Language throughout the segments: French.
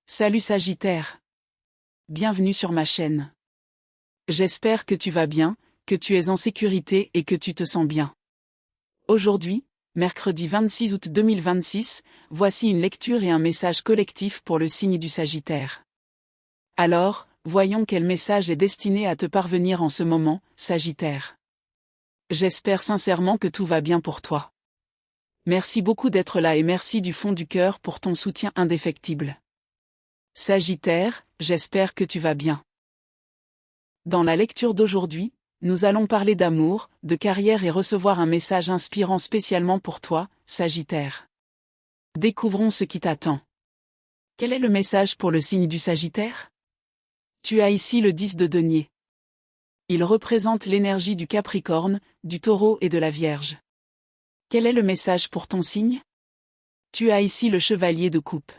Salut Sagittaire. Bienvenue sur ma chaîne. J'espère que tu vas bien, que tu es en sécurité et que tu te sens bien. Aujourd'hui, mercredi 26 août 2026, voici une lecture et un message collectif pour le signe du Sagittaire. Alors, voyons quel message est destiné à te parvenir en ce moment, Sagittaire. J'espère sincèrement que tout va bien pour toi. Merci beaucoup d'être là et merci du fond du cœur pour ton soutien indéfectible. Sagittaire, j'espère que tu vas bien. Dans la lecture d'aujourd'hui, nous allons parler d'amour, de carrière et recevoir un message inspirant spécialement pour toi, Sagittaire. Découvrons ce qui t'attend. Quel est le message pour le signe du Sagittaire? Tu as ici le 10 de denier. Il représente l'énergie du Capricorne, du Taureau et de la Vierge. Quel est le message pour ton signe? Tu as ici le Chevalier de coupe.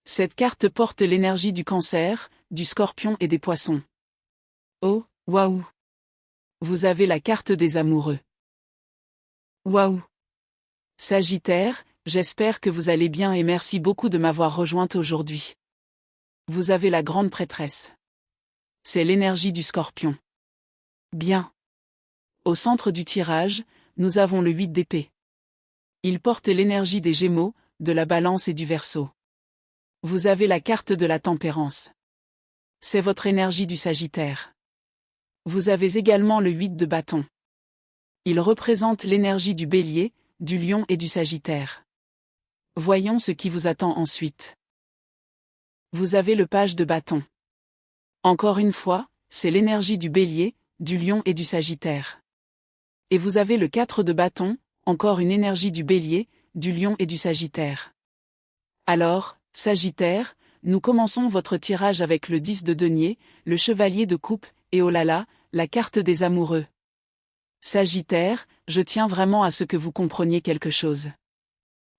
Cette carte porte l'énergie du Cancer, du Scorpion et des Poissons. Oh, waouh! Vous avez la carte des amoureux. Waouh! Sagittaire, j'espère que vous allez bien et merci beaucoup de m'avoir rejointe aujourd'hui. Vous avez la grande prêtresse. C'est l'énergie du Scorpion. Bien. Au centre du tirage, nous avons le 8 d'épée. Il porte l'énergie des Gémeaux, de la Balance et du Verseau. Vous avez la carte de la tempérance. C'est votre énergie du Sagittaire. Vous avez également le 8 de bâton. Il représente l'énergie du Bélier, du Lion et du Sagittaire. Voyons ce qui vous attend ensuite. Vous avez le page de bâton. Encore une fois, c'est l'énergie du Bélier, du Lion et du Sagittaire. Et vous avez le 4 de bâton, encore une énergie du Bélier, du Lion et du Sagittaire. Alors, Sagittaire, nous commençons votre tirage avec le 10 de denier, le Chevalier de coupe, et oh là là, la carte des amoureux. Sagittaire, je tiens vraiment à ce que vous compreniez quelque chose.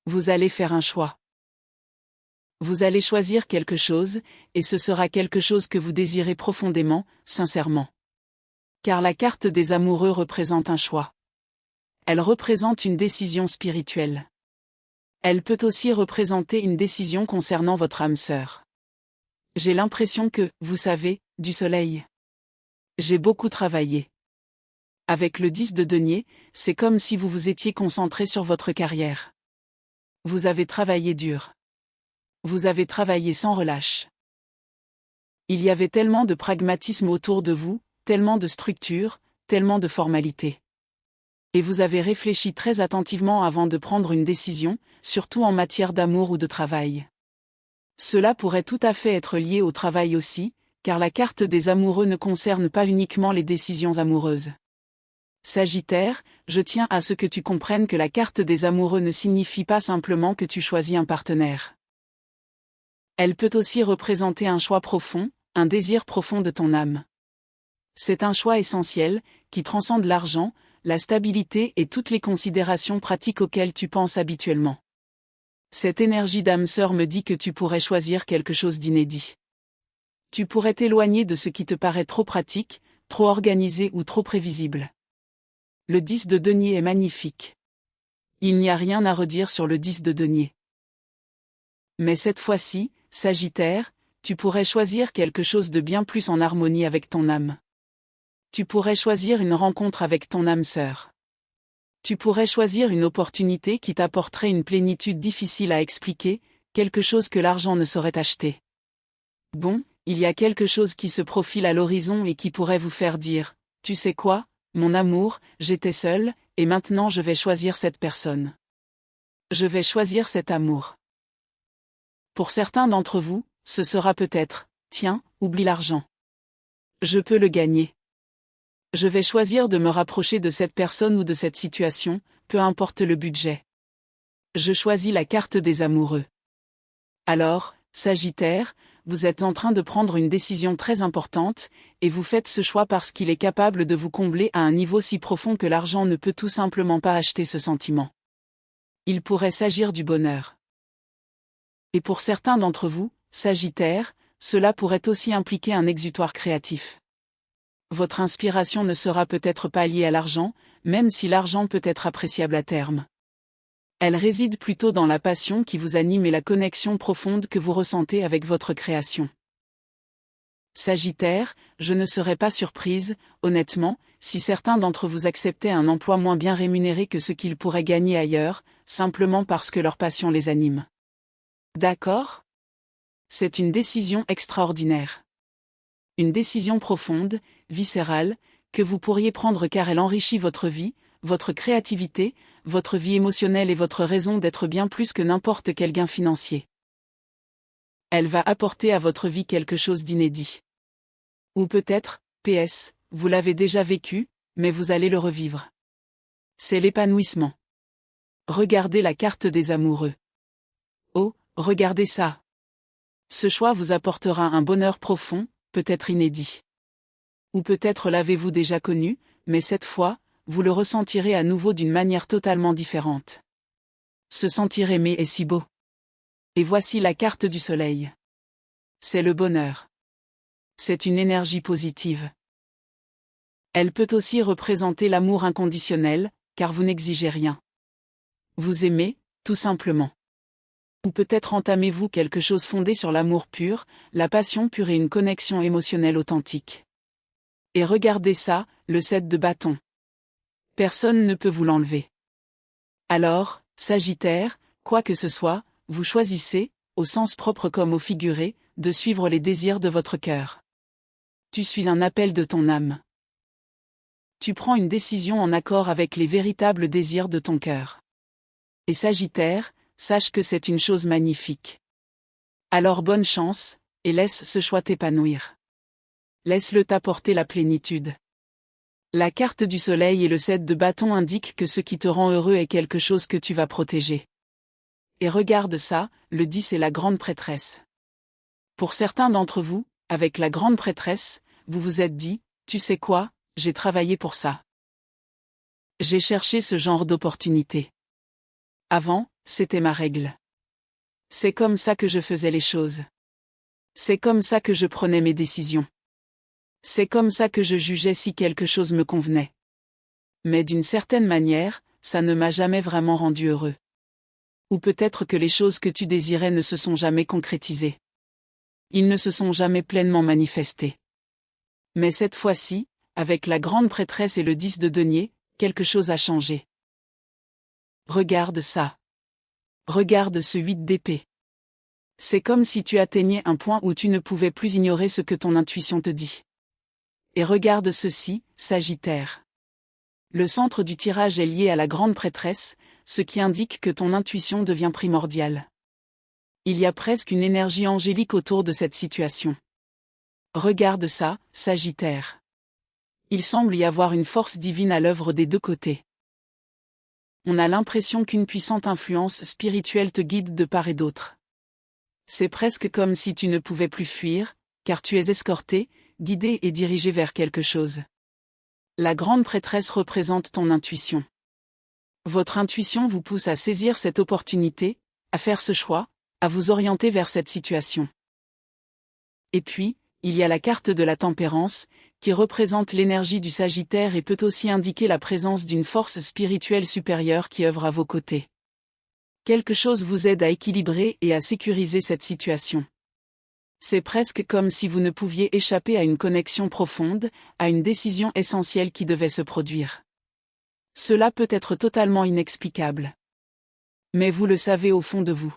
Vous allez faire un choix. Vous allez choisir quelque chose, et ce sera quelque chose que vous désirez profondément, sincèrement. Car la carte des amoureux représente un choix. Elle représente une décision spirituelle. Elle peut aussi représenter une décision concernant votre âme sœur. J'ai l'impression que, vous savez, du soleil. J'ai beaucoup travaillé. Avec le 10 de denier, c'est comme si vous vous étiez concentré sur votre carrière. Vous avez travaillé dur. Vous avez travaillé sans relâche. Il y avait tellement de pragmatisme autour de vous, tellement de structure, tellement de formalités. Et vous avez réfléchi très attentivement avant de prendre une décision, surtout en matière d'amour ou de travail. Cela pourrait tout à fait être lié au travail aussi, car la carte des amoureux ne concerne pas uniquement les décisions amoureuses. Sagittaire, je tiens à ce que tu comprennes que la carte des amoureux ne signifie pas simplement que tu choisis un partenaire. Elle peut aussi représenter un choix profond, un désir profond de ton âme. C'est un choix essentiel, qui transcende l'argent, la stabilité et toutes les considérations pratiques auxquelles tu penses habituellement. Cette énergie d'âme sœur me dit que tu pourrais choisir quelque chose d'inédit. Tu pourrais t'éloigner de ce qui te paraît trop pratique, trop organisé ou trop prévisible. Le 10 de denier est magnifique. Il n'y a rien à redire sur le 10 de denier. Mais cette fois-ci, Sagittaire, tu pourrais choisir quelque chose de bien plus en harmonie avec ton âme. Tu pourrais choisir une rencontre avec ton âme sœur. Tu pourrais choisir une opportunité qui t'apporterait une plénitude difficile à expliquer, quelque chose que l'argent ne saurait acheter. Bon, il y a quelque chose qui se profile à l'horizon et qui pourrait vous faire dire, tu sais quoi, mon amour, j'étais seule, et maintenant je vais choisir cette personne. Je vais choisir cet amour. Pour certains d'entre vous, ce sera peut-être, tiens, oublie l'argent. Je peux le gagner. Je vais choisir de me rapprocher de cette personne ou de cette situation, peu importe le budget. Je choisis la carte des amoureux. Alors, Sagittaire, vous êtes en train de prendre une décision très importante, et vous faites ce choix parce qu'il est capable de vous combler à un niveau si profond que l'argent ne peut tout simplement pas acheter ce sentiment. Il pourrait s'agir du bonheur. Et pour certains d'entre vous, Sagittaire, cela pourrait aussi impliquer un exutoire créatif. Votre inspiration ne sera peut-être pas liée à l'argent, même si l'argent peut être appréciable à terme. Elle réside plutôt dans la passion qui vous anime et la connexion profonde que vous ressentez avec votre création. Sagittaire, je ne serais pas surprise, honnêtement, si certains d'entre vous acceptaient un emploi moins bien rémunéré que ce qu'ils pourraient gagner ailleurs, simplement parce que leur passion les anime. D'accord ? C'est une décision extraordinaire. Une décision profonde, viscérale, que vous pourriez prendre car elle enrichit votre vie, votre créativité, votre vie émotionnelle et votre raison d'être bien plus que n'importe quel gain financier. Elle va apporter à votre vie quelque chose d'inédit. Ou peut-être, PS, vous l'avez déjà vécu, mais vous allez le revivre. C'est l'épanouissement. Regardez la carte des amoureux. Oh, regardez ça. Ce choix vous apportera un bonheur profond, peut-être inédit. Ou peut-être l'avez-vous déjà connu, mais cette fois, vous le ressentirez à nouveau d'une manière totalement différente. Se sentir aimé est si beau. Et voici la carte du soleil. C'est le bonheur. C'est une énergie positive. Elle peut aussi représenter l'amour inconditionnel, car vous n'exigez rien. Vous aimez, tout simplement. Ou peut-être entamez-vous quelque chose fondé sur l'amour pur, la passion pure et une connexion émotionnelle authentique. Et regardez ça, le 7 de bâton. Personne ne peut vous l'enlever. Alors, Sagittaire, quoi que ce soit, vous choisissez, au sens propre comme au figuré, de suivre les désirs de votre cœur. Tu suis un appel de ton âme. Tu prends une décision en accord avec les véritables désirs de ton cœur. Et Sagittaire, sache que c'est une chose magnifique. Alors bonne chance, et laisse ce choix t'épanouir. Laisse-le t'apporter la plénitude. La carte du soleil et le 7 de bâton indiquent que ce qui te rend heureux est quelque chose que tu vas protéger. Et regarde ça, le 10 est la grande prêtresse. Pour certains d'entre vous, avec la grande prêtresse, vous vous êtes dit, tu sais quoi, j'ai travaillé pour ça. J'ai cherché ce genre d'opportunité. Avant, c'était ma règle. C'est comme ça que je faisais les choses. C'est comme ça que je prenais mes décisions. C'est comme ça que je jugeais si quelque chose me convenait. Mais d'une certaine manière, ça ne m'a jamais vraiment rendu heureux. Ou peut-être que les choses que tu désirais ne se sont jamais concrétisées. Ils ne se sont jamais pleinement manifestés. Mais cette fois-ci, avec la grande prêtresse et le 10 de denier, quelque chose a changé. Regarde ça. Regarde ce 8 d'épée. C'est comme si tu atteignais un point où tu ne pouvais plus ignorer ce que ton intuition te dit. Et regarde ceci, Sagittaire. Le centre du tirage est lié à la grande prêtresse, ce qui indique que ton intuition devient primordiale. Il y a presque une énergie angélique autour de cette situation. Regarde ça, Sagittaire. Il semble y avoir une force divine à l'œuvre des deux côtés. On a l'impression qu'une puissante influence spirituelle te guide de part et d'autre. C'est presque comme si tu ne pouvais plus fuir, car tu es escorté, guidé et dirigé vers quelque chose. La grande prêtresse représente ton intuition. Votre intuition vous pousse à saisir cette opportunité, à faire ce choix, à vous orienter vers cette situation. Et puis, il y a la carte de la tempérance, qui représente l'énergie du Sagittaire et peut aussi indiquer la présence d'une force spirituelle supérieure qui œuvre à vos côtés. Quelque chose vous aide à équilibrer et à sécuriser cette situation. C'est presque comme si vous ne pouviez échapper à une connexion profonde, à une décision essentielle qui devait se produire. Cela peut être totalement inexplicable. Mais vous le savez au fond de vous.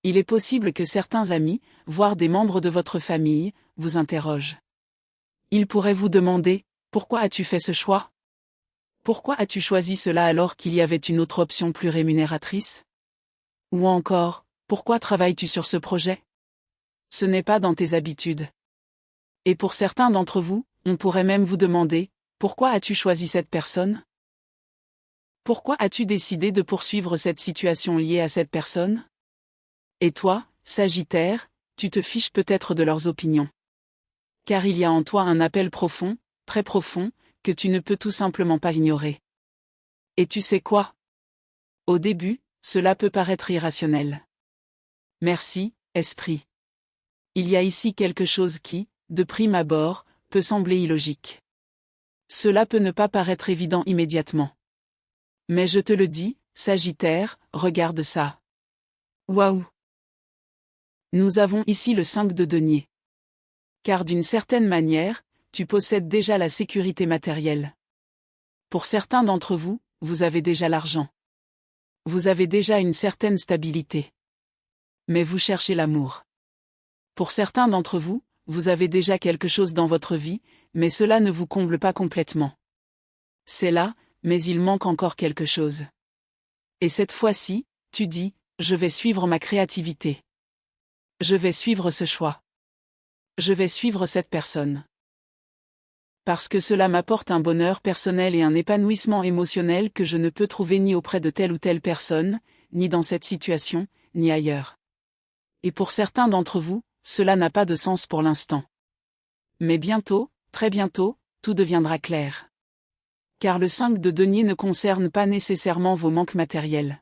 Il est possible que certains amis, voire des membres de votre famille, vous interrogent. Ils pourraient vous demander, pourquoi as-tu fait ce choix ? Pourquoi as-tu choisi cela alors qu'il y avait une autre option plus rémunératrice ? Ou encore, pourquoi travailles-tu sur ce projet ? Ce n'est pas dans tes habitudes. Et pour certains d'entre vous, on pourrait même vous demander, pourquoi as-tu choisi cette personne ? Pourquoi as-tu décidé de poursuivre cette situation liée à cette personne ? Et toi, Sagittaire, tu te fiches peut-être de leurs opinions. Car il y a en toi un appel profond, très profond, que tu ne peux tout simplement pas ignorer. Et tu sais quoi ? Au début, cela peut paraître irrationnel. Merci, esprit. Il y a ici quelque chose qui, de prime abord, peut sembler illogique. Cela peut ne pas paraître évident immédiatement. Mais je te le dis, Sagittaire, regarde ça. Waouh! Nous avons ici le 5 de denier. Car d'une certaine manière, tu possèdes déjà la sécurité matérielle. Pour certains d'entre vous, vous avez déjà l'argent. Vous avez déjà une certaine stabilité. Mais vous cherchez l'amour. Pour certains d'entre vous, vous avez déjà quelque chose dans votre vie, mais cela ne vous comble pas complètement. C'est là, mais il manque encore quelque chose. Et cette fois-ci, tu dis, je vais suivre ma créativité. Je vais suivre ce choix. Je vais suivre cette personne. Parce que cela m'apporte un bonheur personnel et un épanouissement émotionnel que je ne peux trouver ni auprès de telle ou telle personne, ni dans cette situation, ni ailleurs. Et pour certains d'entre vous, cela n'a pas de sens pour l'instant. Mais bientôt, très bientôt, tout deviendra clair. Car le 5 de denier ne concerne pas nécessairement vos manques matériels.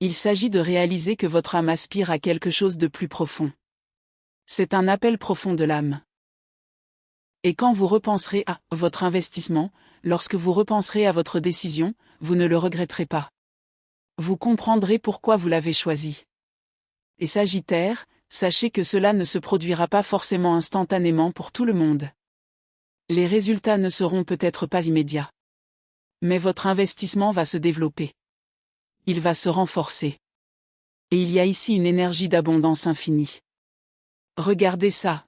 Il s'agit de réaliser que votre âme aspire à quelque chose de plus profond. C'est un appel profond de l'âme. Et quand vous repenserez à votre investissement, lorsque vous repenserez à votre décision, vous ne le regretterez pas. Vous comprendrez pourquoi vous l'avez choisi. Et Sagittaire, sachez que cela ne se produira pas forcément instantanément pour tout le monde. Les résultats ne seront peut-être pas immédiats. Mais votre investissement va se développer. Il va se renforcer. Et il y a ici une énergie d'abondance infinie. Regardez ça.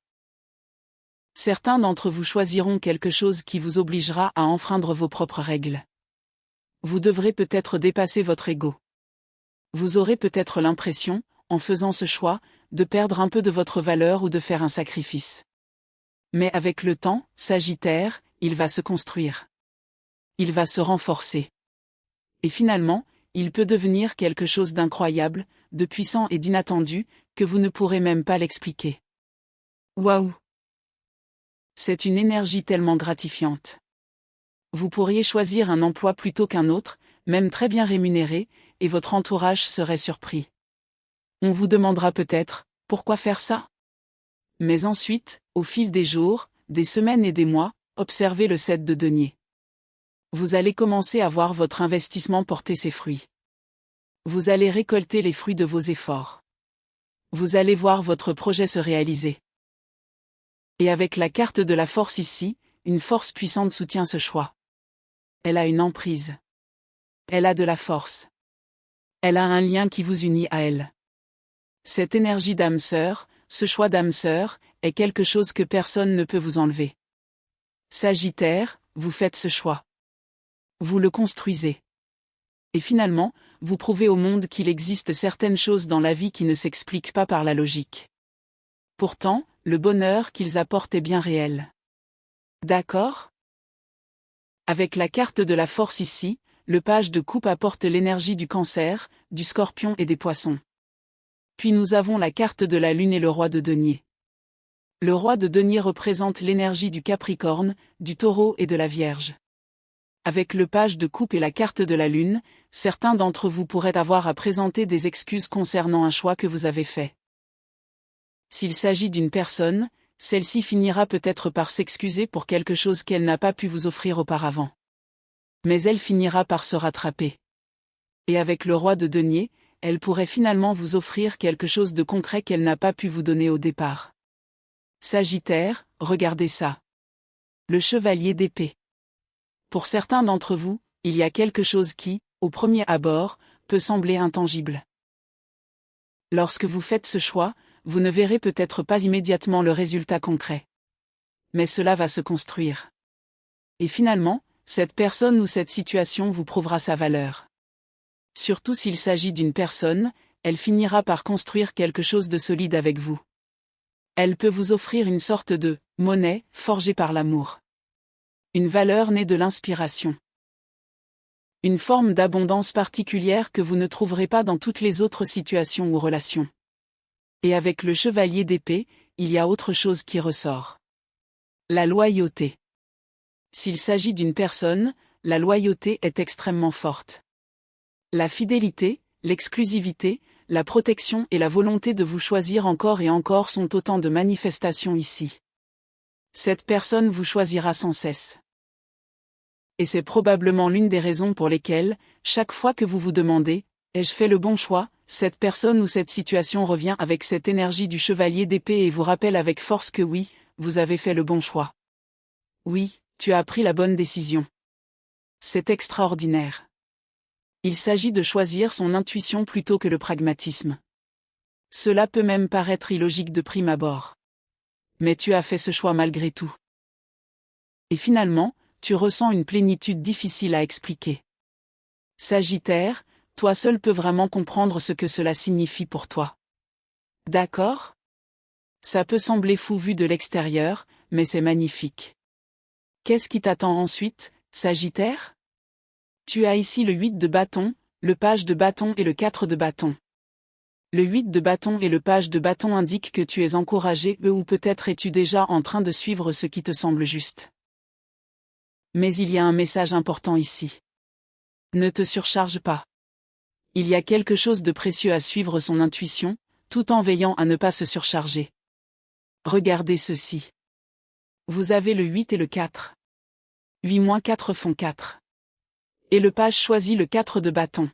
Certains d'entre vous choisiront quelque chose qui vous obligera à enfreindre vos propres règles. Vous devrez peut-être dépasser votre ego. Vous aurez peut-être l'impression, en faisant ce choix, de perdre un peu de votre valeur ou de faire un sacrifice. Mais avec le temps, Sagittaire, il va se construire. Il va se renforcer. Et finalement, il peut devenir quelque chose d'incroyable, de puissant et d'inattendu, que vous ne pourrez même pas l'expliquer. Waouh! C'est une énergie tellement gratifiante. Vous pourriez choisir un emploi plutôt qu'un autre, même très bien rémunéré, et votre entourage serait surpris. On vous demandera peut-être, pourquoi faire ça? Mais ensuite, au fil des jours, des semaines et des mois, observez le 7 de denier. Vous allez commencer à voir votre investissement porter ses fruits. Vous allez récolter les fruits de vos efforts. Vous allez voir votre projet se réaliser. Et avec la carte de la force ici, une force puissante soutient ce choix. Elle a une emprise. Elle a de la force. Elle a un lien qui vous unit à elle. Cette énergie d'âme sœur, ce choix d'âme sœur, est quelque chose que personne ne peut vous enlever. Sagittaire, vous faites ce choix. Vous le construisez. Et finalement, vous prouvez au monde qu'il existe certaines choses dans la vie qui ne s'expliquent pas par la logique. Pourtant, le bonheur qu'ils apportent est bien réel. D'accord? Avec la carte de la force ici, le page de coupe apporte l'énergie du Cancer, du Scorpion et des Poissons. Puis nous avons la carte de la Lune et le roi de denier. Le roi de denier représente l'énergie du Capricorne, du Taureau et de la Vierge. Avec le page de coupe et la carte de la Lune, certains d'entre vous pourraient avoir à présenter des excuses concernant un choix que vous avez fait. S'il s'agit d'une personne, celle-ci finira peut-être par s'excuser pour quelque chose qu'elle n'a pas pu vous offrir auparavant. Mais elle finira par se rattraper. Et avec le roi de denier, elle pourrait finalement vous offrir quelque chose de concret qu'elle n'a pas pu vous donner au départ. Sagittaire, regardez ça. Le chevalier d'épée. Pour certains d'entre vous, il y a quelque chose qui, au premier abord, peut sembler intangible. Lorsque vous faites ce choix, vous ne verrez peut-être pas immédiatement le résultat concret. Mais cela va se construire. Et finalement, cette personne ou cette situation vous prouvera sa valeur. Surtout s'il s'agit d'une personne, elle finira par construire quelque chose de solide avec vous. Elle peut vous offrir une sorte de monnaie forgée par l'amour. Une valeur née de l'inspiration. Une forme d'abondance particulière que vous ne trouverez pas dans toutes les autres situations ou relations. Et avec le chevalier d'épée, il y a autre chose qui ressort. La loyauté. S'il s'agit d'une personne, la loyauté est extrêmement forte. La fidélité, l'exclusivité, la protection et la volonté de vous choisir encore et encore sont autant de manifestations ici. Cette personne vous choisira sans cesse. Et c'est probablement l'une des raisons pour lesquelles, chaque fois que vous vous demandez « ai-je fait le bon choix ?», cette personne ou cette situation revient avec cette énergie du chevalier d'épée et vous rappelle avec force que oui, vous avez fait le bon choix. Oui, tu as pris la bonne décision. C'est extraordinaire. Il s'agit de choisir son intuition plutôt que le pragmatisme. Cela peut même paraître illogique de prime abord. Mais tu as fait ce choix malgré tout. Et finalement, tu ressens une plénitude difficile à expliquer. Sagittaire, toi seul peux vraiment comprendre ce que cela signifie pour toi. D'accord ? Ça peut sembler fou vu de l'extérieur, mais c'est magnifique. Qu'est-ce qui t'attend ensuite, Sagittaire ? Tu as ici le 8 de bâton, le page de bâton et le 4 de bâton. Le 8 de bâton et le page de bâton indiquent que tu es encouragé ou peut-être es-tu déjà en train de suivre ce qui te semble juste. Mais il y a un message important ici. Ne te surcharge pas. Il y a quelque chose de précieux à suivre son intuition, tout en veillant à ne pas se surcharger. Regardez ceci. Vous avez le 8 et le 4. 8-4 font 4. Et le page choisit le 4 de bâton.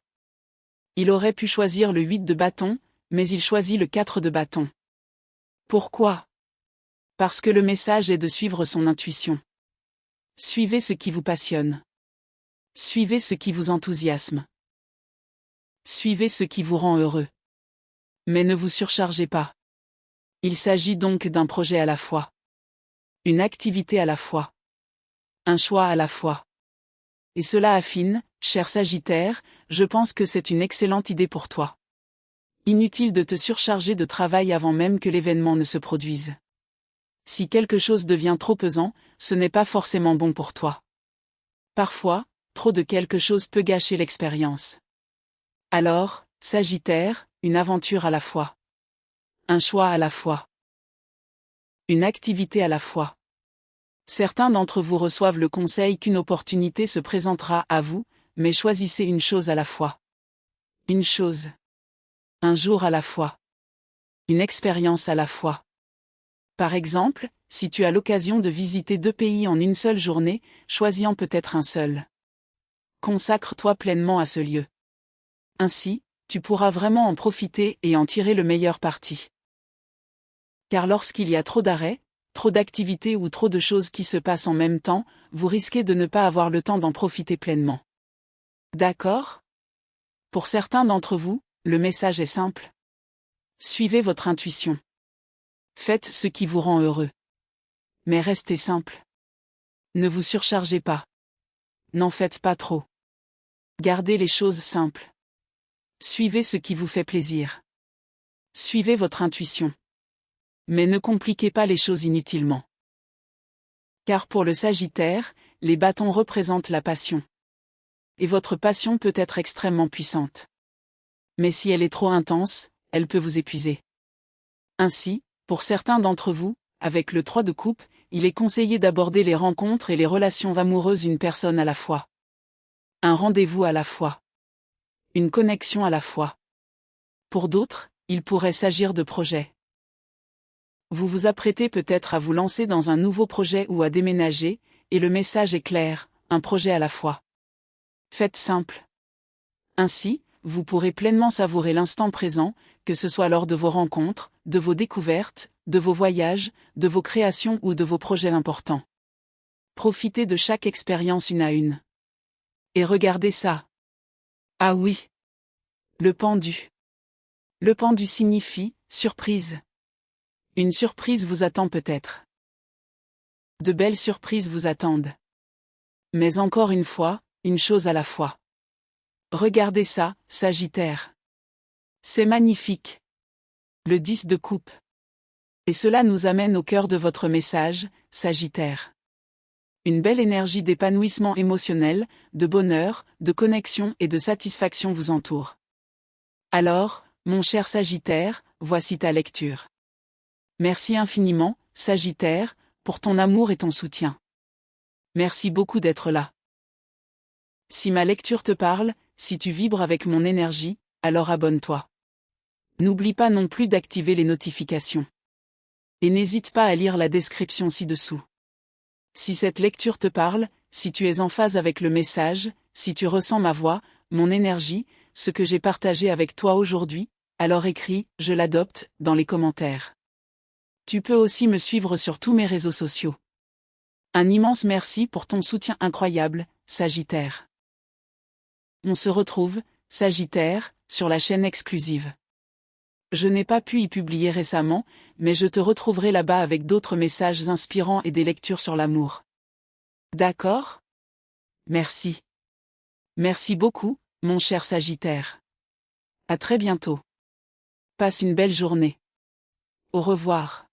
Il aurait pu choisir le 8 de bâton, mais il choisit le 4 de bâton. Pourquoi ? Parce que le message est de suivre son intuition. Suivez ce qui vous passionne. Suivez ce qui vous enthousiasme. Suivez ce qui vous rend heureux. Mais ne vous surchargez pas. Il s'agit donc d'un projet à la fois. Une activité à la fois. Un choix à la fois. Et cela affine, cher Sagittaire, je pense que c'est une excellente idée pour toi. Inutile de te surcharger de travail avant même que l'événement ne se produise. Si quelque chose devient trop pesant, ce n'est pas forcément bon pour toi. Parfois, trop de quelque chose peut gâcher l'expérience. Alors, Sagittaire, une aventure à la fois. Un choix à la fois. Une activité à la fois. Certains d'entre vous reçoivent le conseil qu'une opportunité se présentera à vous, mais choisissez une chose à la fois. Une chose. Un jour à la fois. Une expérience à la fois. Par exemple, si tu as l'occasion de visiter 2 pays en une seule journée, choisis-en peut-être un seul. Consacre-toi pleinement à ce lieu. Ainsi, tu pourras vraiment en profiter et en tirer le meilleur parti. Car lorsqu'il y a trop d'arrêts, trop d'activités ou trop de choses qui se passent en même temps, vous risquez de ne pas avoir le temps d'en profiter pleinement. D'accord ? Pour certains d'entre vous, le message est simple. Suivez votre intuition. Faites ce qui vous rend heureux. Mais restez simple. Ne vous surchargez pas. N'en faites pas trop. Gardez les choses simples. Suivez ce qui vous fait plaisir. Suivez votre intuition. Mais ne compliquez pas les choses inutilement. Car pour le Sagittaire, les bâtons représentent la passion. Et votre passion peut être extrêmement puissante. Mais si elle est trop intense, elle peut vous épuiser. Ainsi, pour certains d'entre vous, avec le 3 de coupe, il est conseillé d'aborder les rencontres et les relations amoureuses une personne à la fois. Un rendez-vous à la fois. Une connexion à la fois. Pour d'autres, il pourrait s'agir de projets. Vous vous apprêtez peut-être à vous lancer dans un nouveau projet ou à déménager, et le message est clair, un projet à la fois. Faites simple. Ainsi, vous pourrez pleinement savourer l'instant présent, que ce soit lors de vos rencontres, de vos découvertes, de vos voyages, de vos créations ou de vos projets importants. Profitez de chaque expérience une à une. Et regardez ça. Ah oui. Le pendu. Le pendu signifie surprise. Une surprise vous attend peut-être. De belles surprises vous attendent. Mais encore une fois, une chose à la fois. Regardez ça, Sagittaire. C'est magnifique. Le 10 de coupe. Et cela nous amène au cœur de votre message, Sagittaire. Une belle énergie d'épanouissement émotionnel, de bonheur, de connexion et de satisfaction vous entoure. Alors, mon cher Sagittaire, voici ta lecture. Merci infiniment, Sagittaire, pour ton amour et ton soutien. Merci beaucoup d'être là. Si ma lecture te parle, si tu vibres avec mon énergie, alors abonne-toi. N'oublie pas non plus d'activer les notifications. Et n'hésite pas à lire la description ci-dessous. Si cette lecture te parle, si tu es en phase avec le message, si tu ressens ma voix, mon énergie, ce que j'ai partagé avec toi aujourd'hui, alors écris « Je l'adopte » dans les commentaires. Tu peux aussi me suivre sur tous mes réseaux sociaux. Un immense merci pour ton soutien incroyable, Sagittaire. On se retrouve, Sagittaire, sur la chaîne exclusive. Je n'ai pas pu y publier récemment, mais je te retrouverai là-bas avec d'autres messages inspirants et des lectures sur l'amour. D'accord? Merci. Merci beaucoup, mon cher Sagittaire. À très bientôt. Passe une belle journée. Au revoir.